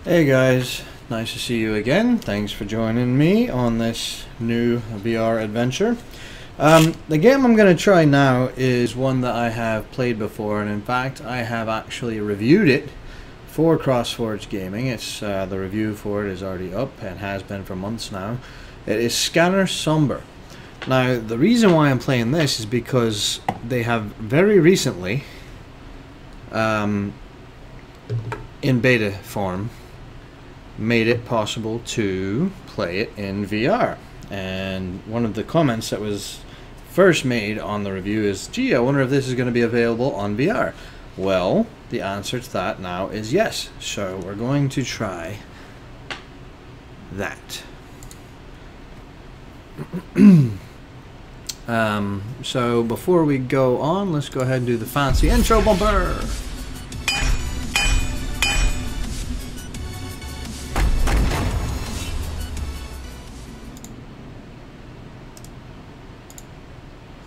Hey guys, nice to see you again. Thanks for joining me on this new VR adventure. The game I'm going to try now is one that I have played before, and in fact I have actually reviewed it for CrossForge Gaming. It's the review for it is already up and has been for months now. It is Scanner Sombre. Now the reason why I'm playing this is because they have very recently, in beta form, made it possible to play it in VR. And one of the comments that was first made on the review is, gee, I wonder if this is going to be available on VR. Well, the answer to that now is yes. So we're going to try that. So before we go on, let's go ahead and do the fancy intro bumper.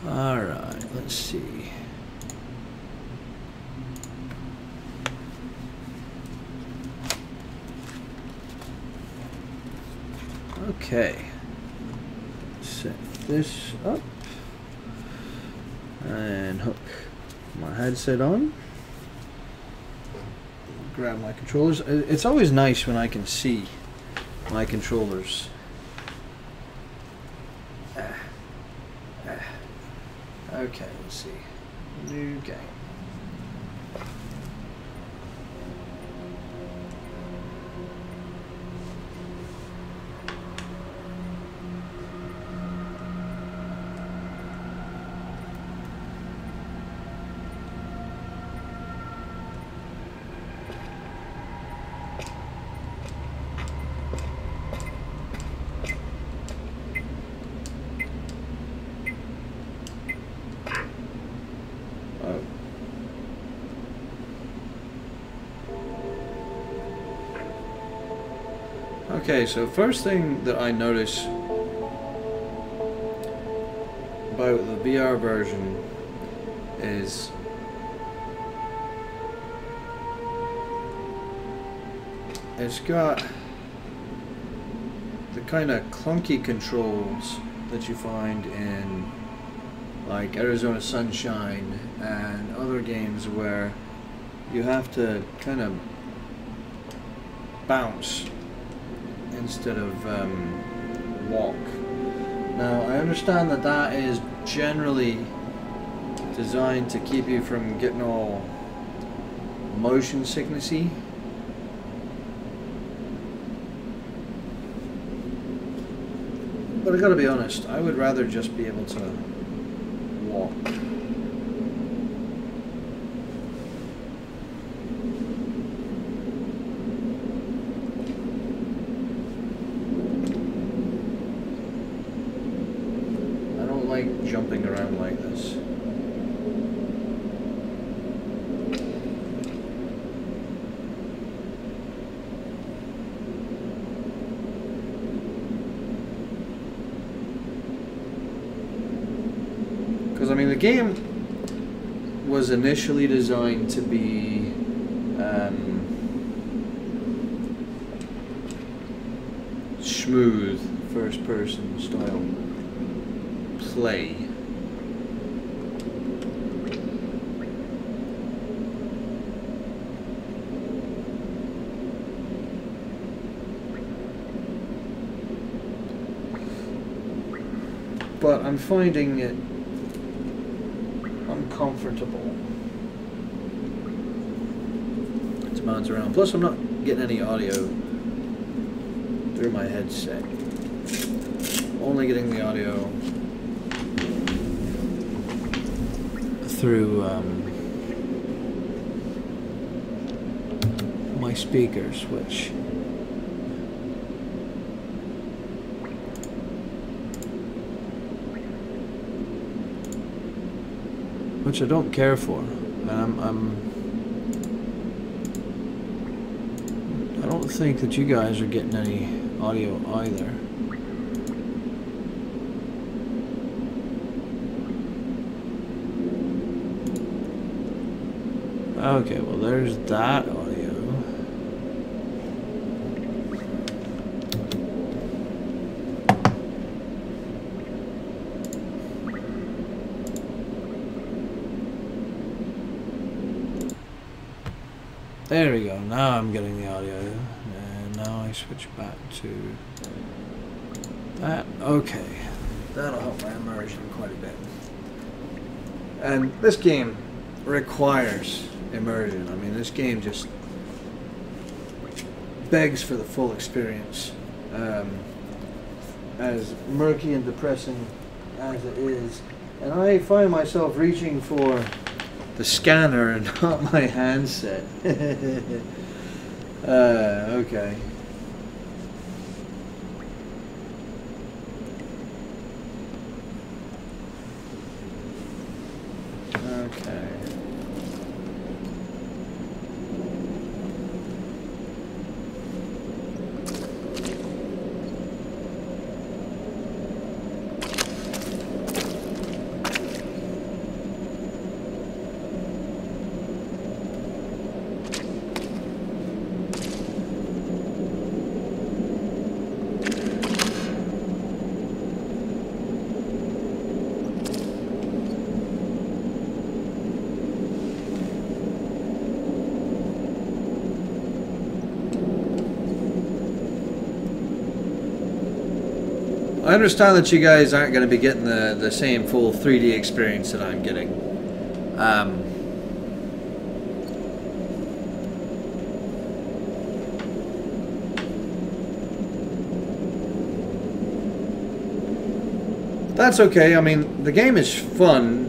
Alright, let's see. Okay. Set this up and hook my headset on. Grab my controllers. It's always nice when I can see my controllers. Okay, let's see. New game. Okay, so first thing that I notice about the VR version is it's got the kind of clunky controls that you find in like Arizona Sunshine and other games where you have to kind of bounce instead of walk. Now I understand that that is generally designed to keep you from getting all motion sicknessy. But I gotta be honest, I would rather just be able to walk. Jumping around like this. Because I mean the game was initially designed to be smooth first person style play. But I'm finding it uncomfortable to bounce around. Plus I'm not getting any audio through my headset. Only getting the audio through my speakers, which I don't care for, and I don't think that you guys are getting any audio either. Okay, well there's that audio. There we go. Now I'm getting the audio. And now I switch back to that. Okay. That'll help my immersion quite a bit. And this game requires immersion. I mean, this game just begs for the full experience. As murky and depressing as it is. And I find myself reaching for the scanner and not my handset. Okay. Okay. I understand that you guys aren't going to be getting the same full 3D experience that I'm getting. That's okay. I mean, the game is fun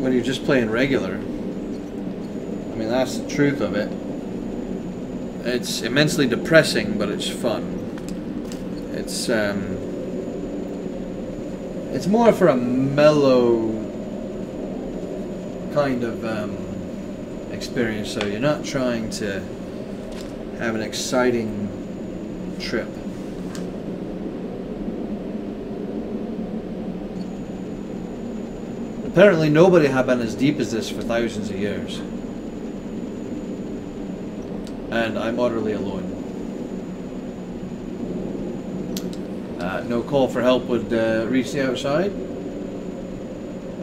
when you're just playing regular. I mean, that's the truth of it. It's immensely depressing, but it's fun. It's more for a mellow kind of experience, so you're not trying to have an exciting trip. Apparently nobody had been as deep as this for thousands of years. And I'm utterly alone. No call for help would reach the outside.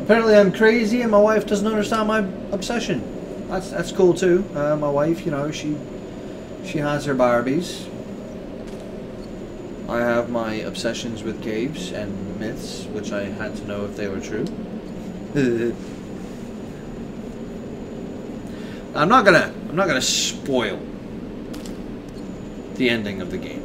Apparently I'm crazy and my wife doesn't understand my obsession. That's cool too. My wife, you know, she has her Barbies. I have my obsessions with caves and myths, which I had to know if they were true. I'm not gonna spoil the ending of the game.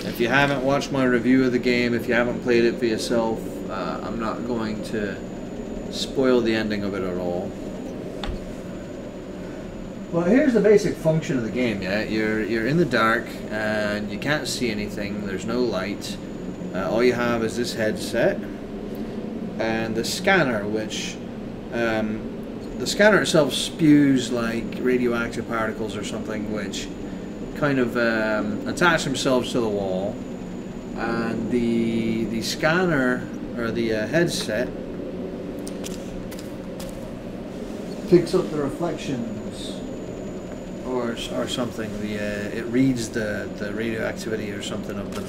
If you haven't watched my review of the game, if you haven't played it for yourself, I'm not going to spoil the ending of it at all. Well, here's the basic function of the game. Yeah, you're in the dark and you can't see anything. There's no light. All you have is this headset and the scanner, which the scanner itself spews like radioactive particles or something, which kind of attach themselves to the wall, and the scanner or the headset picks up the reflections or something. It reads the radioactivity or something of them,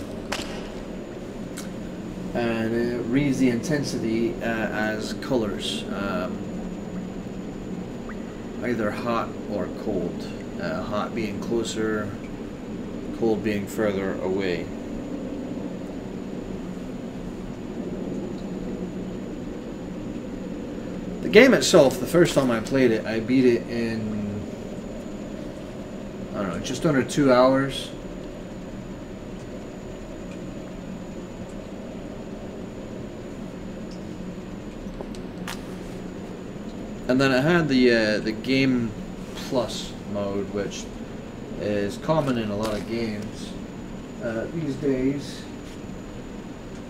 and it reads the intensity as colors, either hot or cold. Hot being closer, cold being further away. The game itself, the first time I played it, I beat it in, I don't know, just under 2 hours. And then it had the Game Plus mode, which is common in a lot of games these days,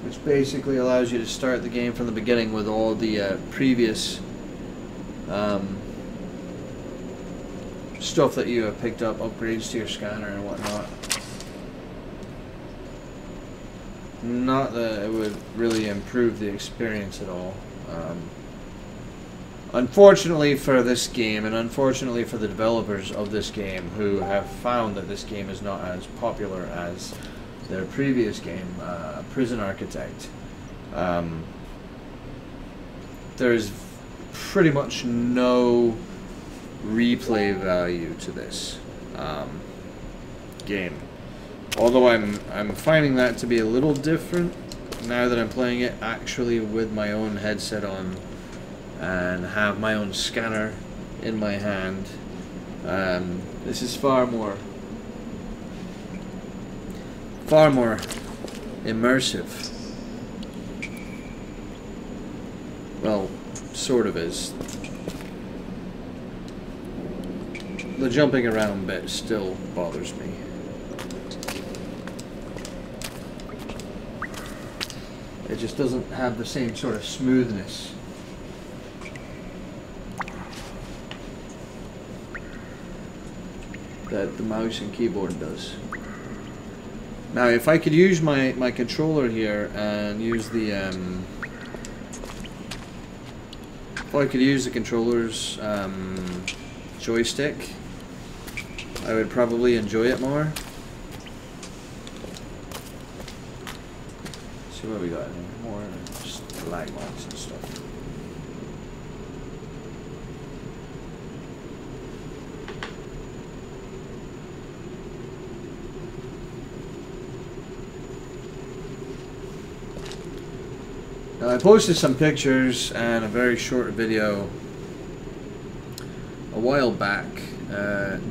which basically allows you to start the game from the beginning with all the previous stuff that you have picked up, upgrades to your scanner and whatnot. Not that it would really improve the experience at all. Unfortunately for this game, and unfortunately for the developers of this game, who have found that this game is not as popular as their previous game, Prison Architect, there's pretty much no replay value to this game. Although I'm finding that to be a little different now that I'm playing it actually with my own headset on and have my own scanner in my hand. This is far more immersive. Well, sort of is. The jumping around bit still bothers me. It just doesn't have the same sort of smoothness. That the mouse and keyboard does. Now, if I could use my controller here and use the if I could use the controller's joystick, I would probably enjoy it more. See what we got in here. More just lag marks and stuff. Now, I posted some pictures and a very short video a while back,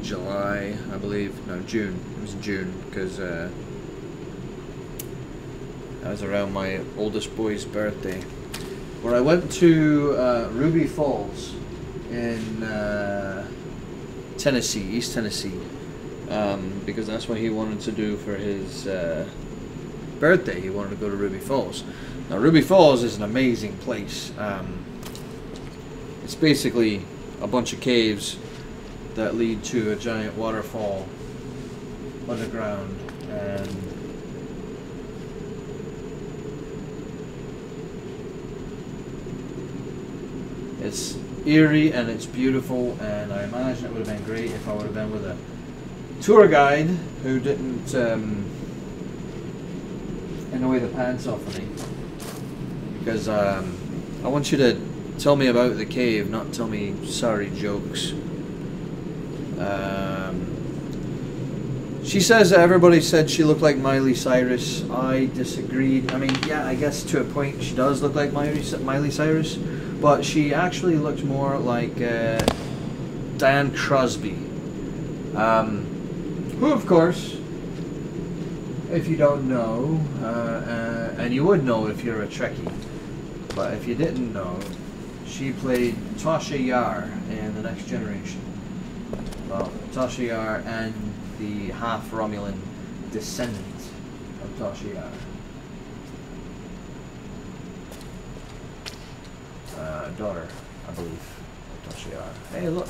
July, I believe, no, June. It was June, because that was around my oldest boy's birthday, where I went to Ruby Falls in Tennessee, East Tennessee, because that's what he wanted to do for his birthday. He wanted to go to Ruby Falls. Now, Ruby Falls is an amazing place. It's basically a bunch of caves that lead to a giant waterfall underground, and it's eerie and it's beautiful, and I imagine it would have been great if I would have been with a tour guide who didn't annoy the pants off of me. Because I want you to tell me about the cave, not tell me sorry jokes. She says that everybody said she looked like Miley Cyrus. I disagreed. I mean, yeah, I guess to a point she does look like Miley Cyrus, but she actually looked more like Diane Crosby, who, of course, if you don't know, and you would know if you're a Trekkie, but if you didn't know, she played Tasha Yar in The Next Generation. Well, Tasha Yar and the half-Romulan descendant of Tasha Yar. Daughter, I believe, of Tasha Yar. Hey, look.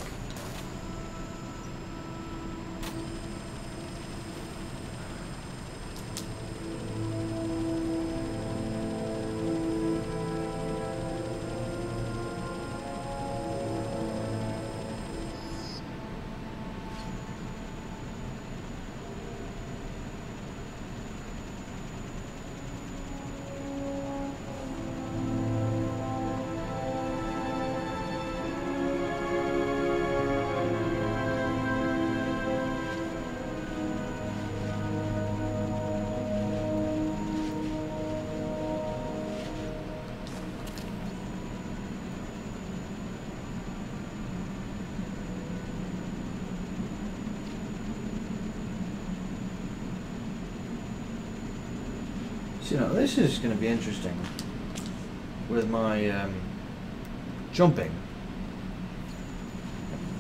So, you know, this is going to be interesting with my jumping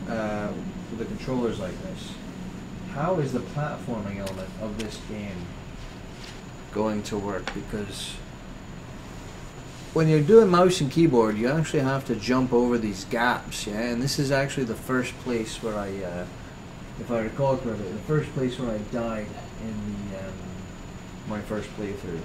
with the controllers like this. How is the platforming element of this game going to work? Because when you're doing mouse and keyboard, you actually have to jump over these gaps, yeah. And this is actually the first place where I, if I recall correctly, the first place where I died in the my first playthrough.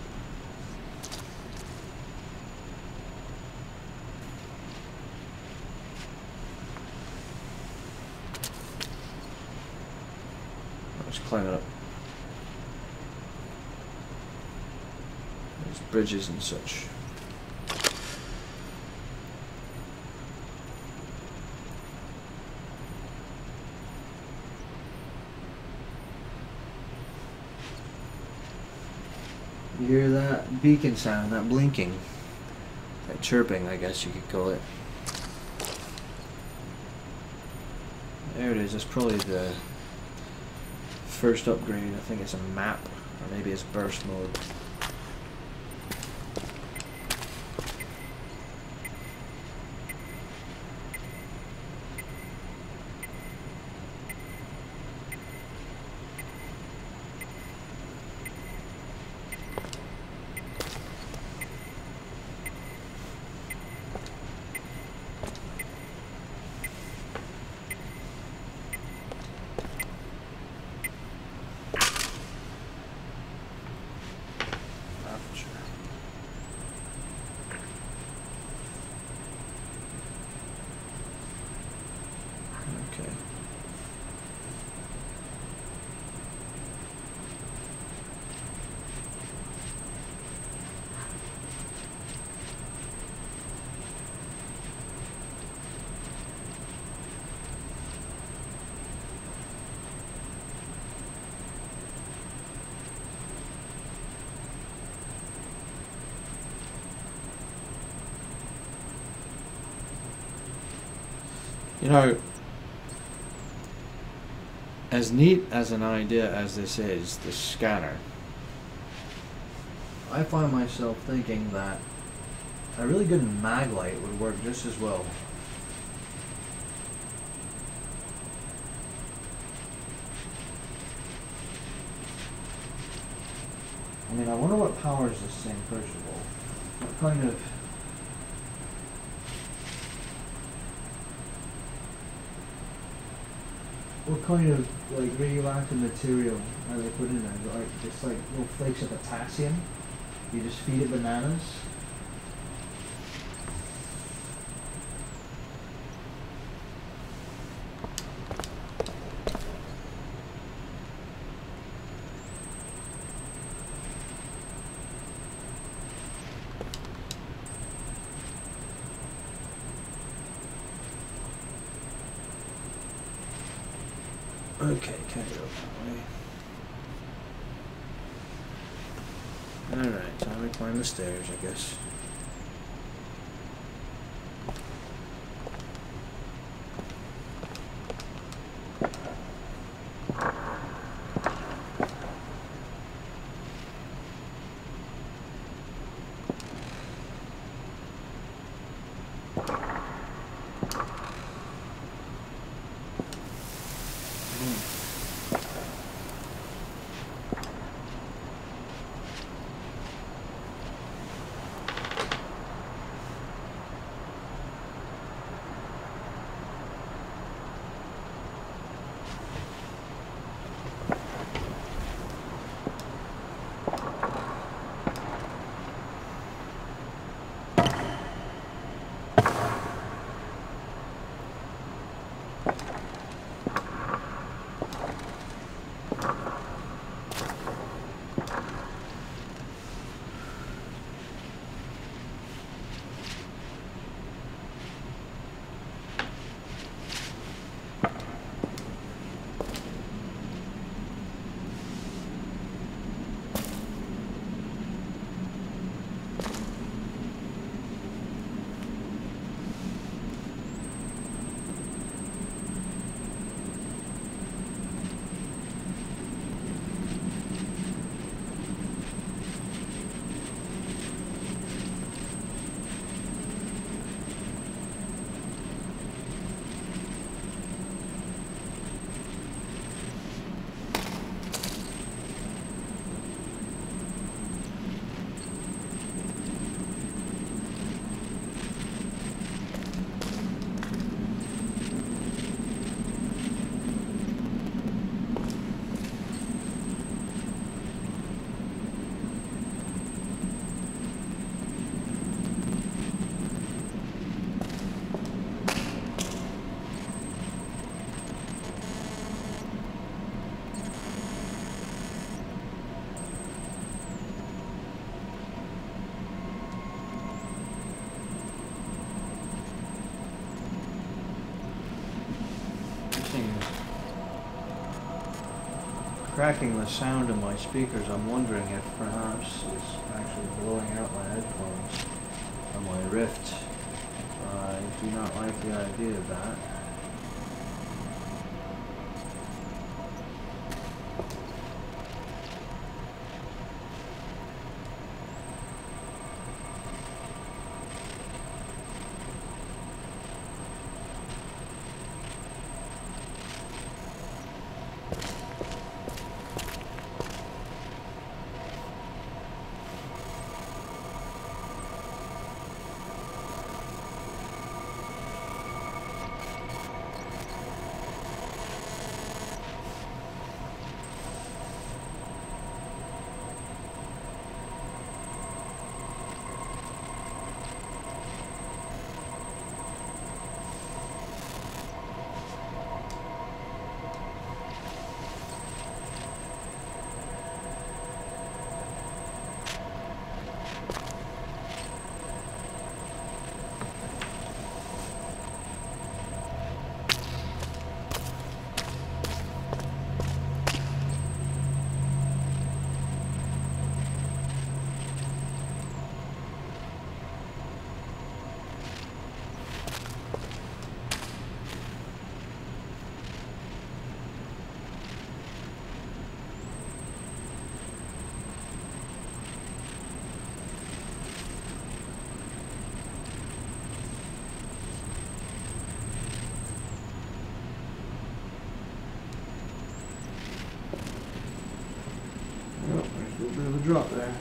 Let's climb it up. There's bridges and such. You hear that beacon sound, that blinking, that chirping, I guess you could call it. There it is. That's probably the first upgrade. I think it's a map, or maybe it's burst mode. You know, as neat as an idea as this is, the scanner, I find myself thinking that a really good mag light would work just as well. I mean, I wonder what powers this thing, first of all. What kind of... What kind of like radioactive material are they put in there? Like just like little flakes of potassium? You just feed it bananas? Okay, can't go that way. Alright, time to climb the stairs, I guess. cracking the sound of my speakers, I'm wondering if perhaps it's actually blowing out my headphones on my Rift. I do not like the idea of that. A bit of a drop there.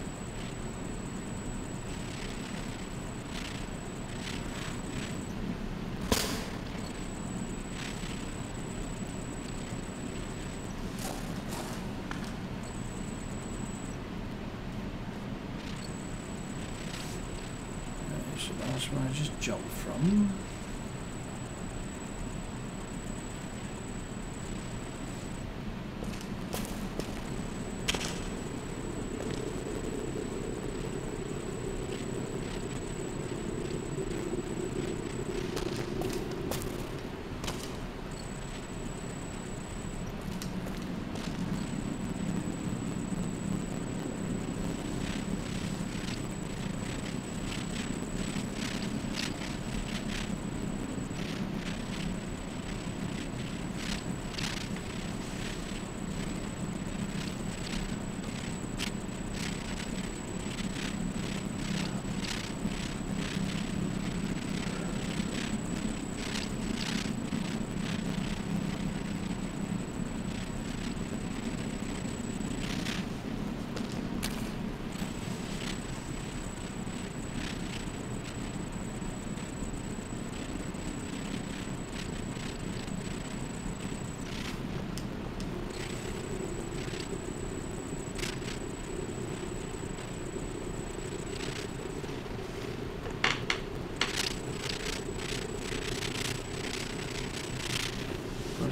So that's where I just jumped from.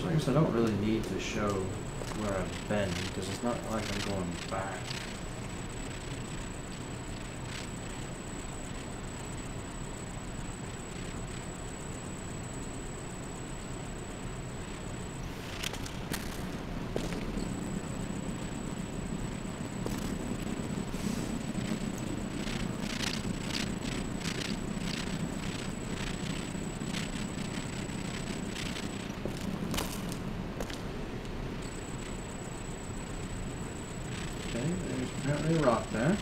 I guess I don't really need to show where I've been because it's not like I'm going back. There's apparently a rock there.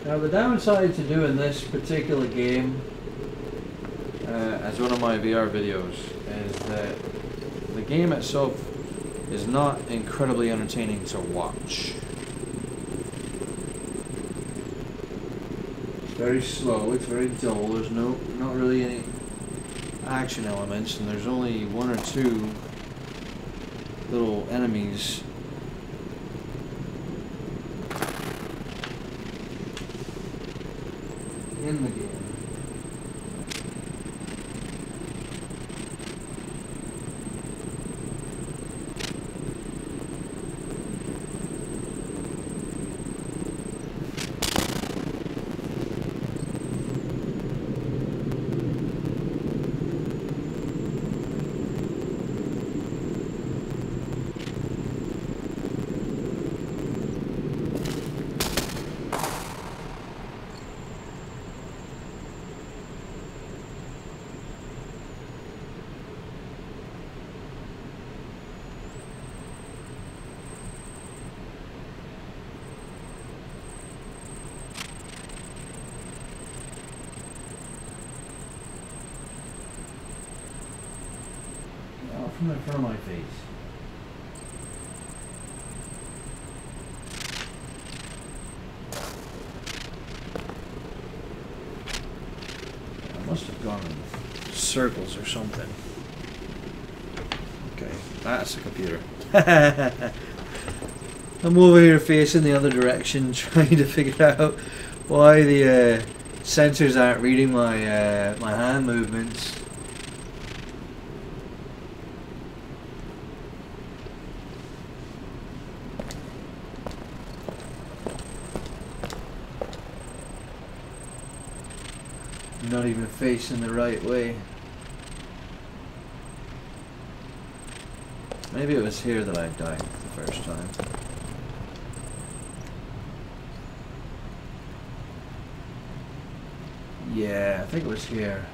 Now the downside to doing this particular game as one of my VR videos is that the game itself is not incredibly entertaining to watch. It's very slow, it's very dull, there's not really any action elements, and there's only one or two little enemies in the game. Oh, from in front of my face. I must have gone in circles or something. Okay, that's the computer. I'm over here facing the other direction, trying to figure out why the sensors aren't reading my my hand movements. I'm not even facing the right way. Maybe it was here that I died the first time. Yeah, I think it was here.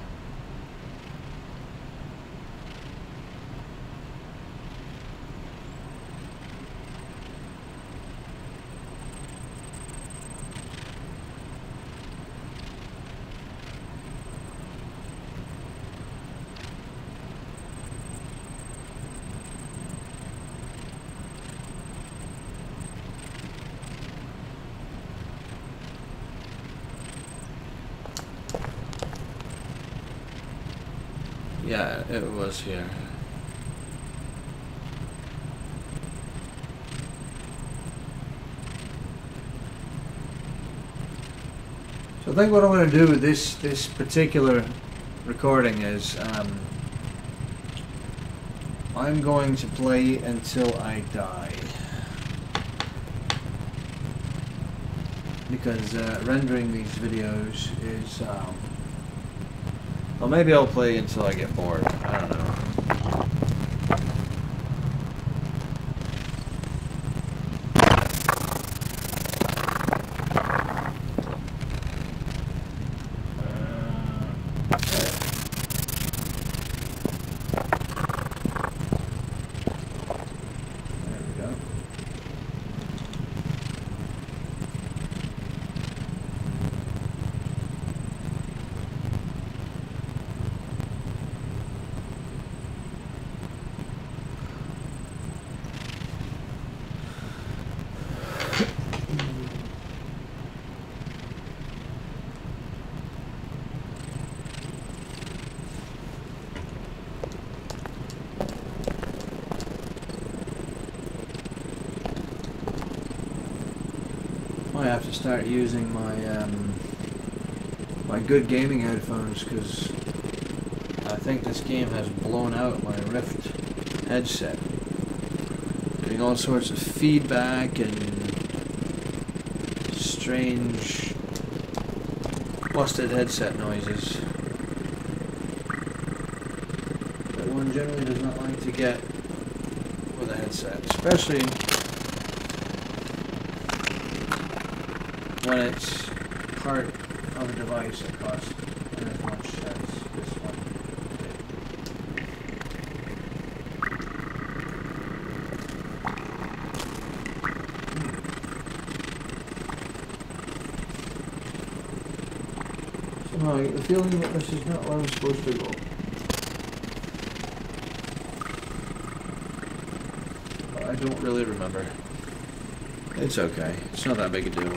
Yeah, it was here. So I think what I'm going to do with this particular recording is I'm going to play until I die, because rendering these videos is well, maybe I'll play until I get bored. I don't know. There we go. I have to start using my my good gaming headphones, because I think this game has blown out my Rift headset. Getting all sorts of feedback and strange busted headset noises that one generally does not like to get with a headset, especially when it's part of a device that costs as much as this one did. Somehow I get the feeling that this is not where I'm supposed to go. But I don't really remember. It's okay. It's not that big a deal.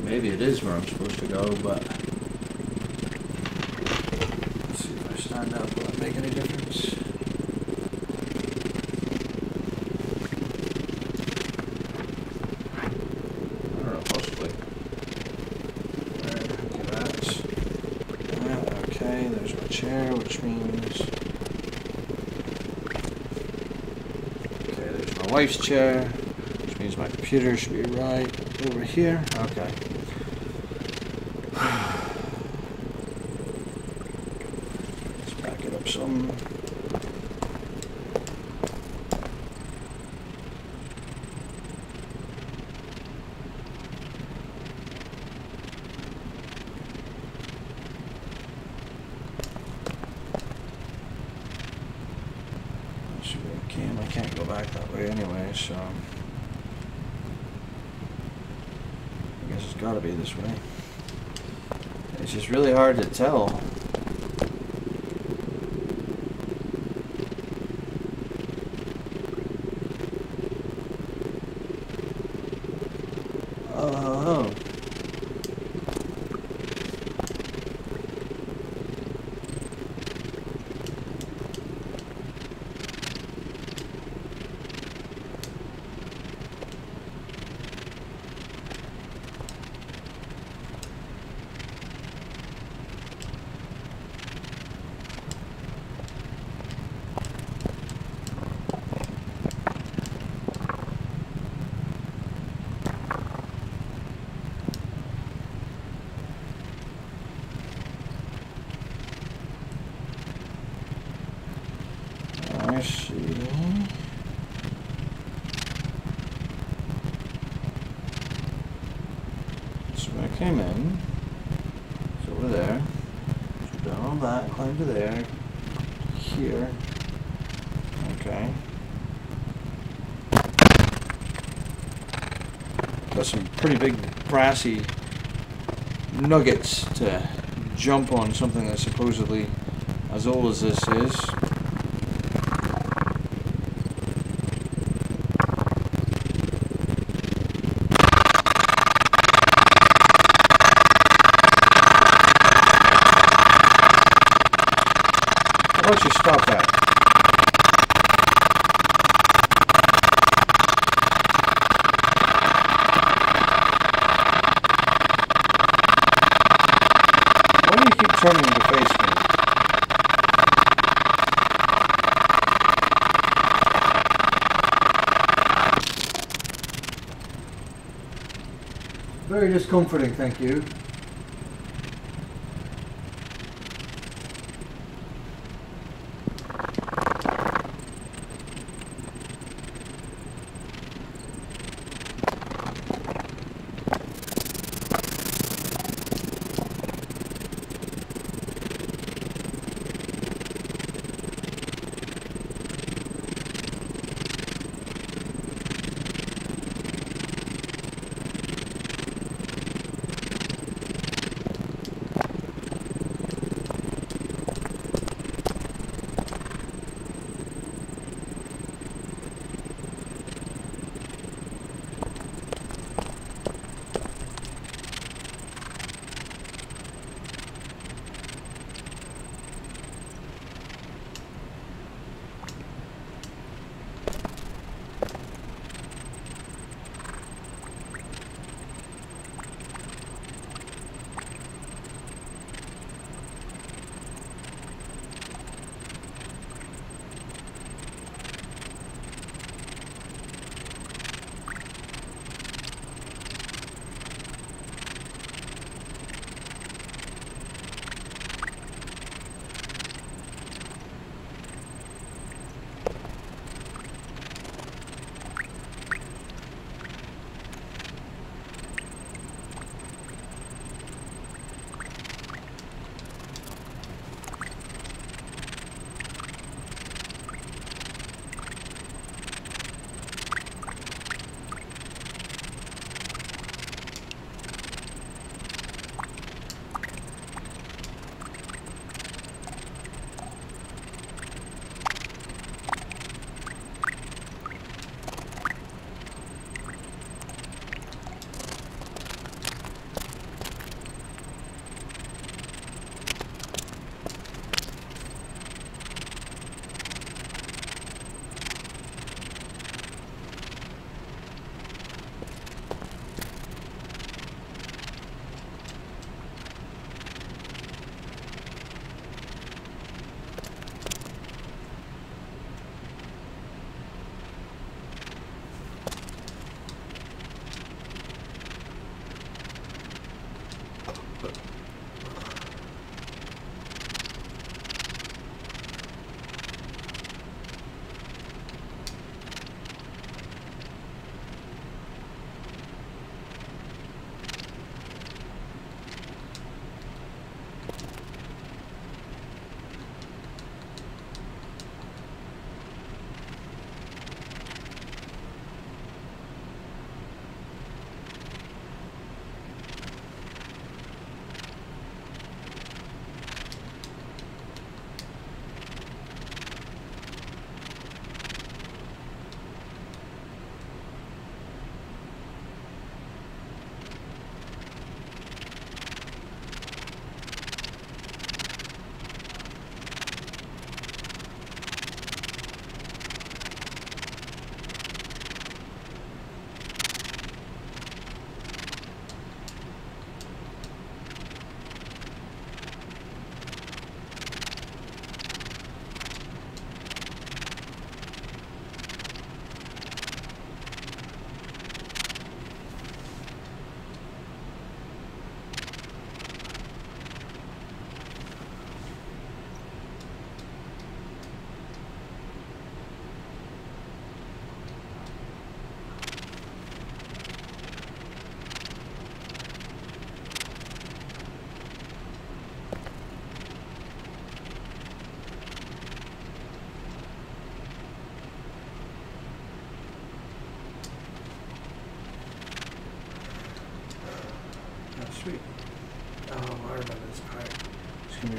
Maybe it is where I'm supposed to go, but let's see if I stand up. Will it make any difference? I don't know, possibly. Okay, there's my chair, which means... Okay, there's my wife's chair, which means my computer should be right over here. Okay. Let's back it up some. Should we cam? I can't go back that way anyway, so I guess it's got to be this way. It's just really hard to tell. Oh. I see. So when I came in, it's over there. So down all that, climb to there, here. Okay. Got some pretty big brassy nuggets to jump on something that's supposedly as old as this is. Why don't you stop that? Why do you keep turning to face me? Very discomforting, thank you.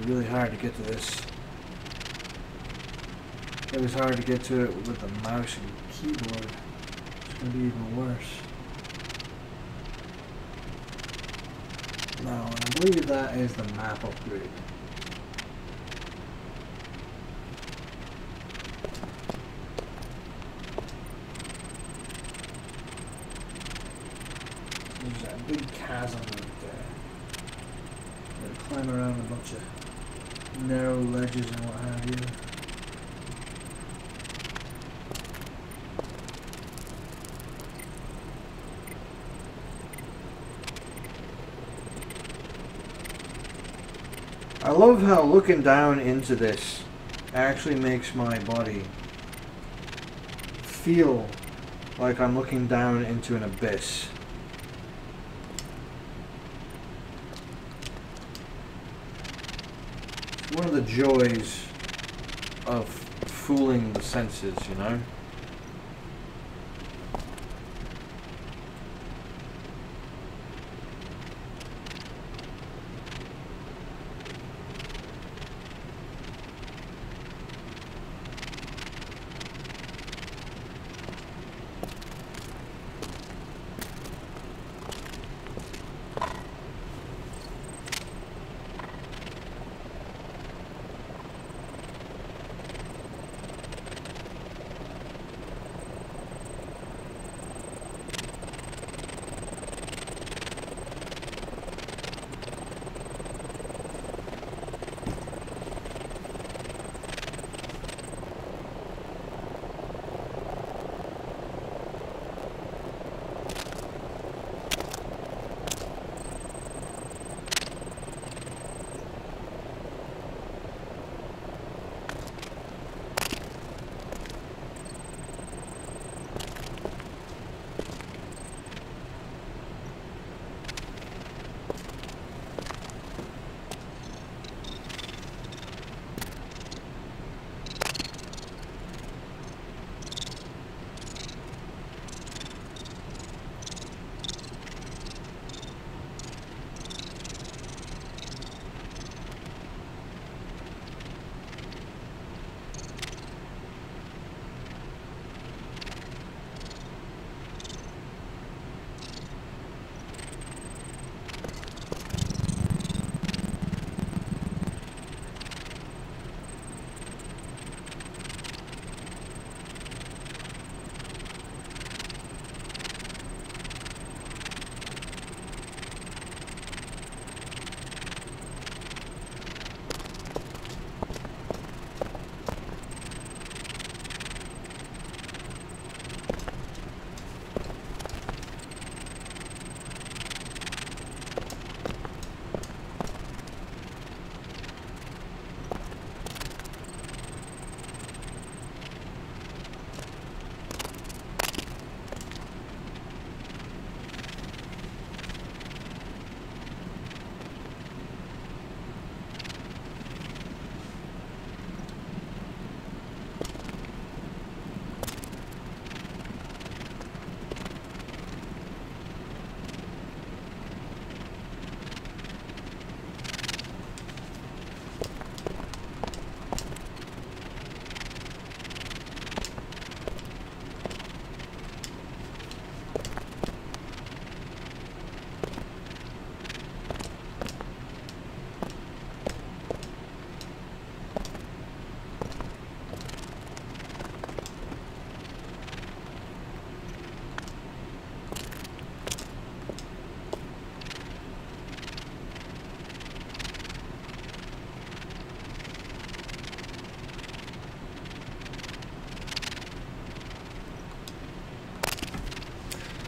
really hard to get to this. It was hard to get to it with the mouse and keyboard. It's going to be even worse. No, and I believe that is the map upgrade. There's that big chasm right there. Gotta climb around a bunch of narrow ledges and what have you. I love how looking down into this actually makes my body feel like I'm looking down into an abyss. It's one of the joys of fooling the senses, you know?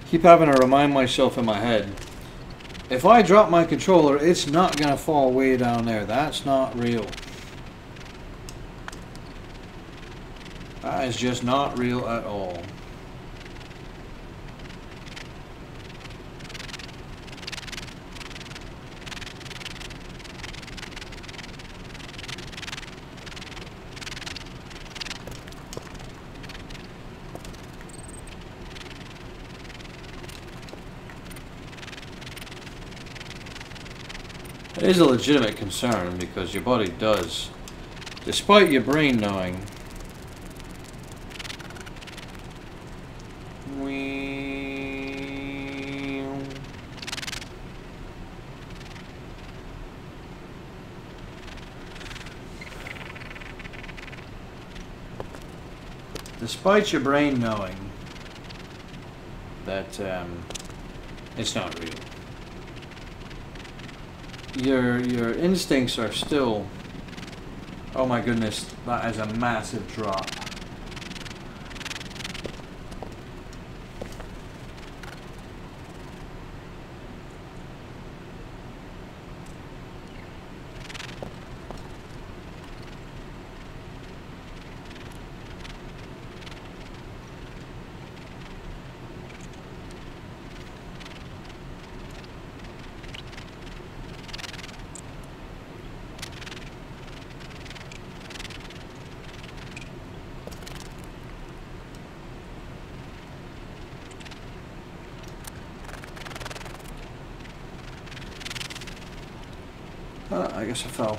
Keep having to remind myself in my head, if I drop my controller, it's not going to fall way down there. That's not real. That is just not real at all. It is a legitimate concern because your body does, despite your brain knowing. Despite your brain knowing that it's not real, your instincts are still. Oh my goodness, that is a massive drop. I guess I fell.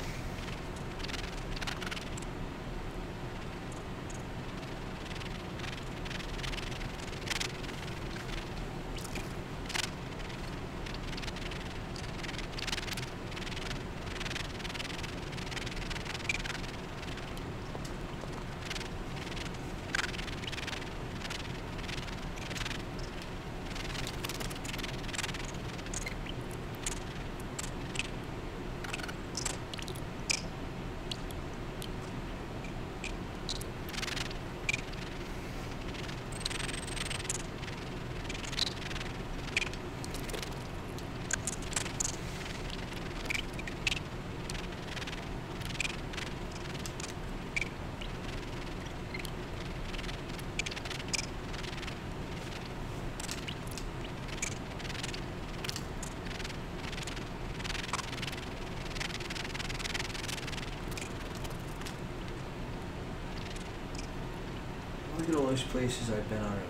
Look at all those places I've been already.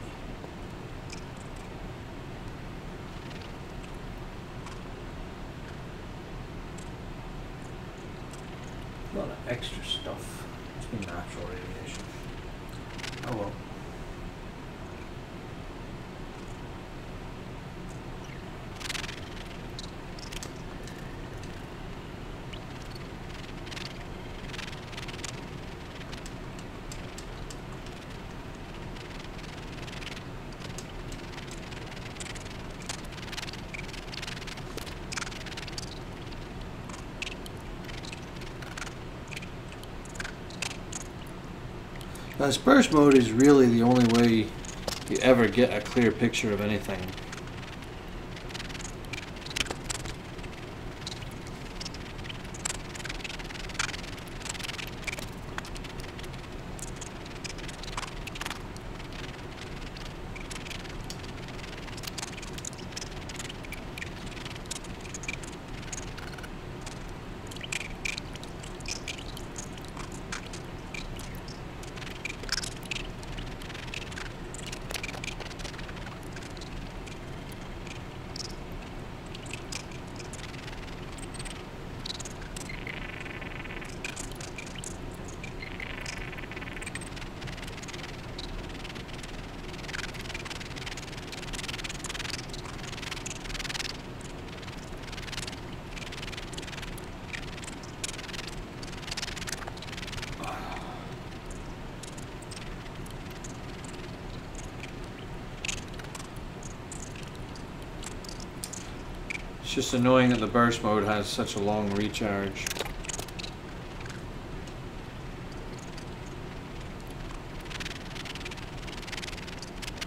A lot of extra stuff. It's been natural radiation. Oh well. This burst mode is really the only way you ever get a clear picture of anything. It's just annoying that the burst mode has such a long recharge.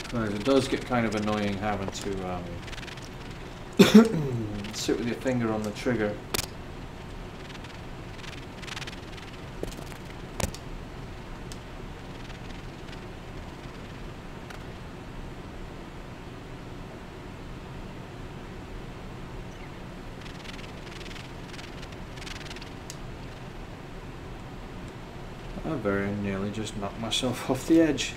Because it does get kind of annoying having to sit with your finger on the trigger. I very nearly just knocked myself off the edge.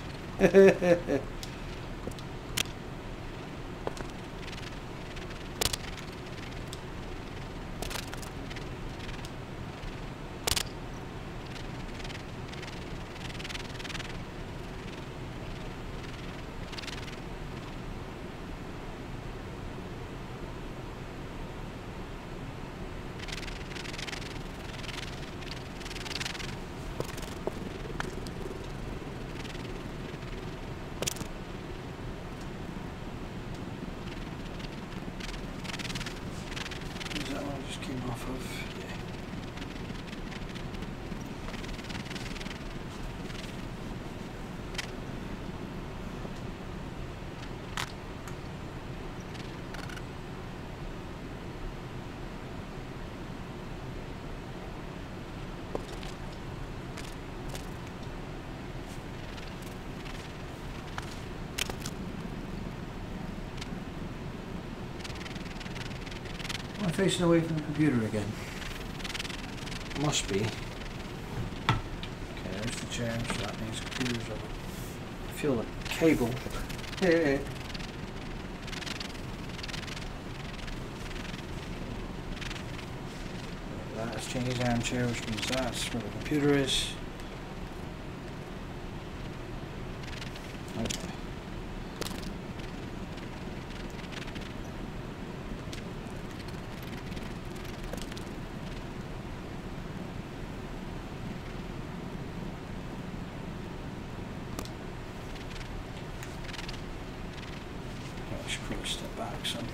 facing away from the computer again? Must be. Okay, there's the chair, so that means computer's over. I feel the cable. Hey. That's Chinese armchair, which means that's where the computer is. Okay. Let's probably step back some.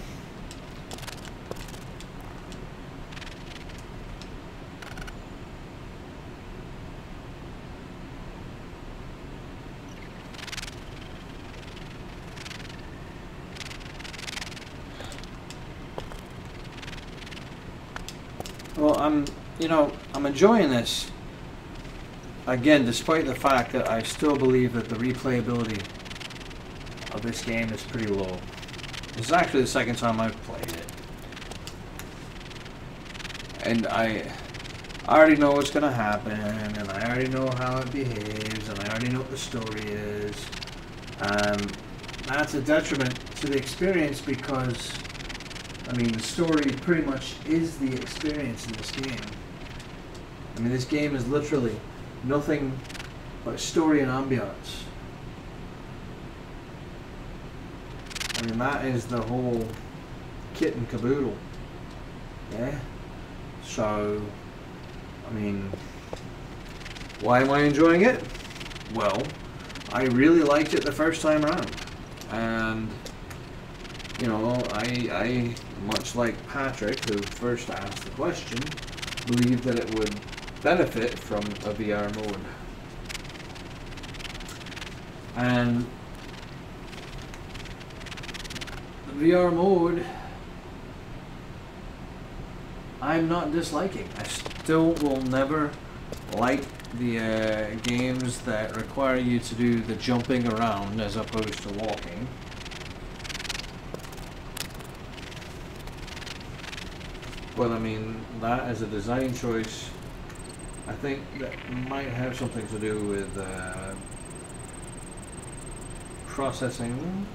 Well, I'm enjoying this. Again, despite the fact that I still believe that the replayability of this game is pretty low. This is actually the second time I've played it. And I already know what's going to happen, and I already know how it behaves, and I already know what the story is. That's a detriment to the experience because, I mean, the story pretty much is the experience in this game. I mean, this game is literally nothing but story and ambiance. I mean, that is the whole kit and caboodle. Yeah? So, I mean, why am I enjoying it? Well, I really liked it the first time around. And, you know, I much like Patrick, who first asked the question, believed that it would benefit from a VR mode. And the VR mode, I'm not disliking. I still will never like the games that require you to do the jumping around as opposed to walking. But I mean, that as a design choice, I think that might have something to do with processing,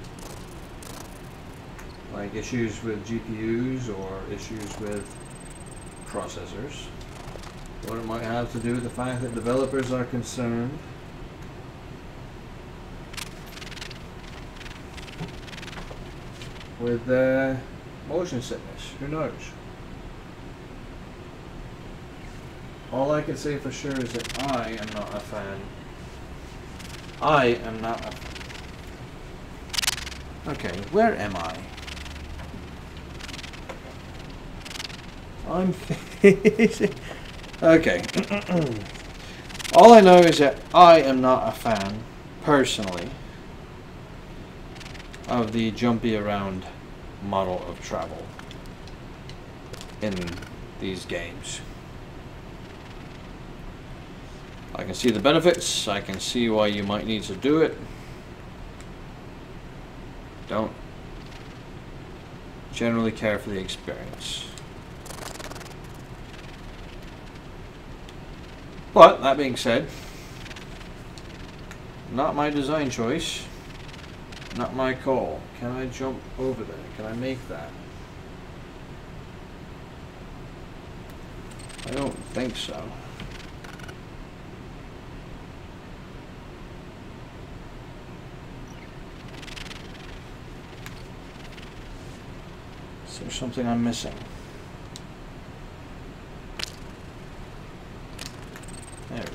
like issues with GPUs or issues with processors. Or it might have to do with the fact that developers are concerned with motion sickness. Who knows? All I can say for sure is that I am not a fan. I am not a... Okay, where am I? I'm facing... Okay. All I know is that I am not a fan, personally, of the jumpy around model of travel in these games. I can see the benefits, I can see why you might need to do it. Don't generally care for the experience. But, that being said, not my design choice, not my call. Can I jump over there? Can I make that? I don't think so. Is there something I'm missing? There we go.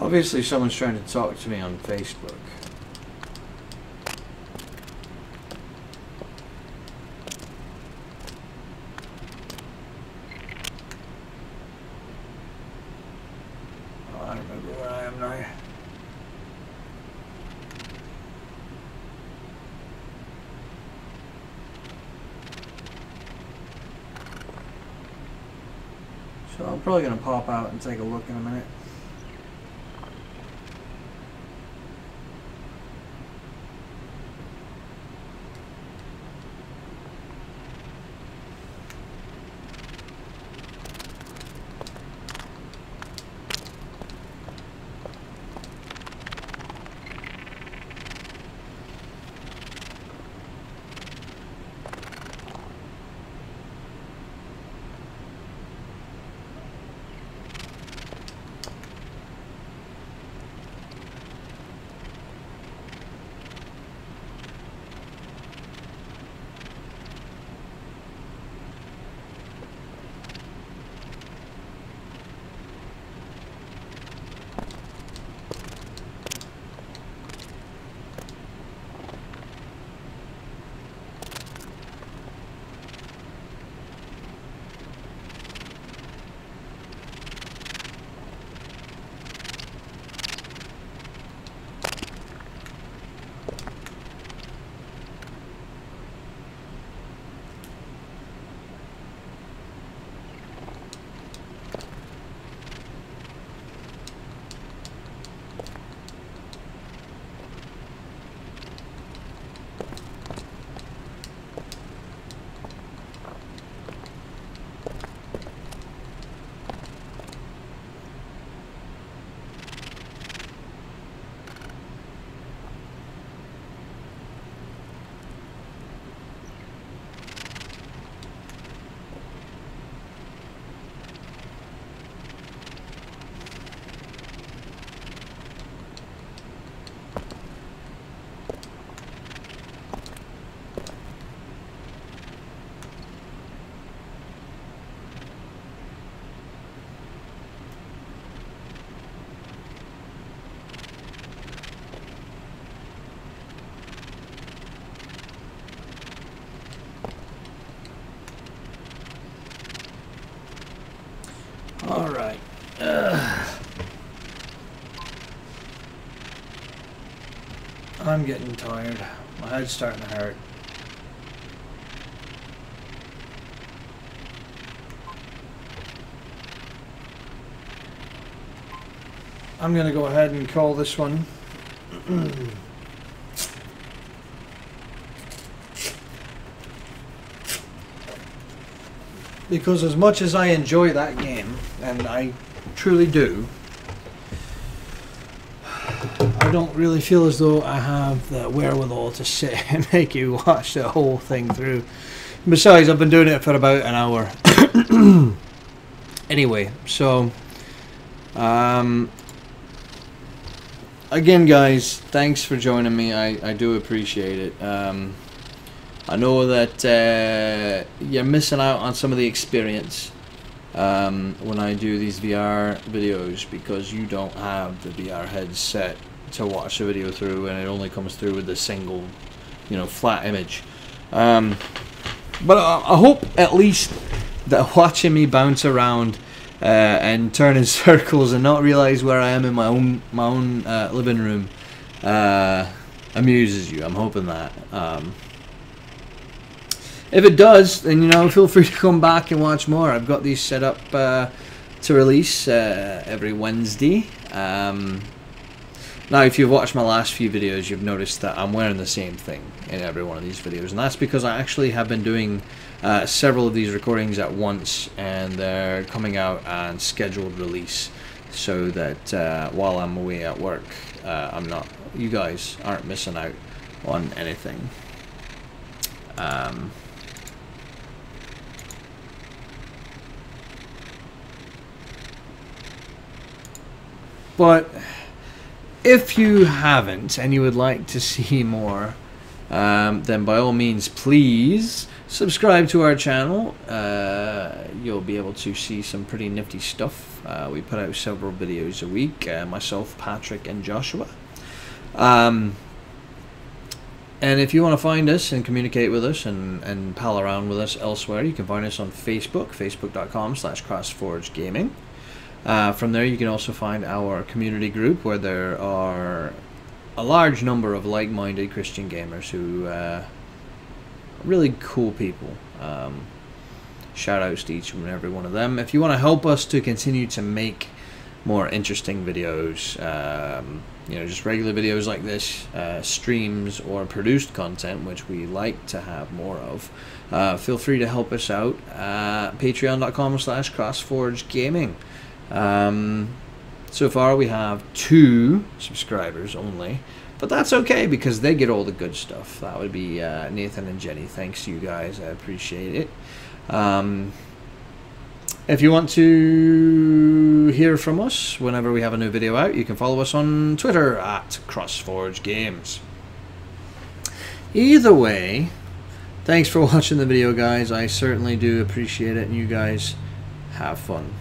Obviously someone's trying to talk to me on Facebook. Oh, I remember where I am now. So I'm probably going to pop out and take a look in a minute. All right. I'm getting tired. My head's starting to hurt. I'm going to go ahead and call this one. Because as much as I enjoy that game, and I truly do, I don't really feel as though I have the wherewithal to sit and make you watch the whole thing through. Besides, I've been doing it for about an hour. Anyway, so again guys, thanks for joining me. I do appreciate it. I know that you're missing out on some of the experience when I do these VR videos, because you don't have the VR headset to watch the video through, and it only comes through with a single, flat image. But I hope at least that watching me bounce around and turn in circles and not realize where I am in my own living room amuses you. I'm hoping that. If it does, then feel free to come back and watch more. I've got these set up to release every Wednesday. Now, if you've watched my last few videos, you've noticed that I'm wearing the same thing in every one of these videos, and that's because I actually have been doing several of these recordings at once, and they're coming out on scheduled release, so that while I'm away at work, you guys aren't missing out on anything. But if you haven't and you would like to see more then by all means, please subscribe to our channel. You'll be able to see some pretty nifty stuff. We put out several videos a week, myself, Patrick, and Joshua. And if you want to find us and communicate with us and pal around with us elsewhere, you can find us on Facebook, facebook.com/CrossForgeGaming. From there, you can also find our community group, where there are a large number of like-minded Christian gamers who are really cool people. Shout outs to each and every one of them. If you want to help us to continue to make more interesting videos, you know, just regular videos like this, streams, or produced content, which we like to have more of, feel free to help us out at patreon.com/CrossForgeGaming. So far we have 2 subscribers only, but that's okay because they get all the good stuff. That would be Nathan and Jenny. Thanks to you guys, I appreciate it. If you want to hear from us whenever we have a new video out, you can follow us on Twitter at CrossForgeGames. Either way, thanks for watching the video, guys. I certainly do appreciate it, and you guys have fun.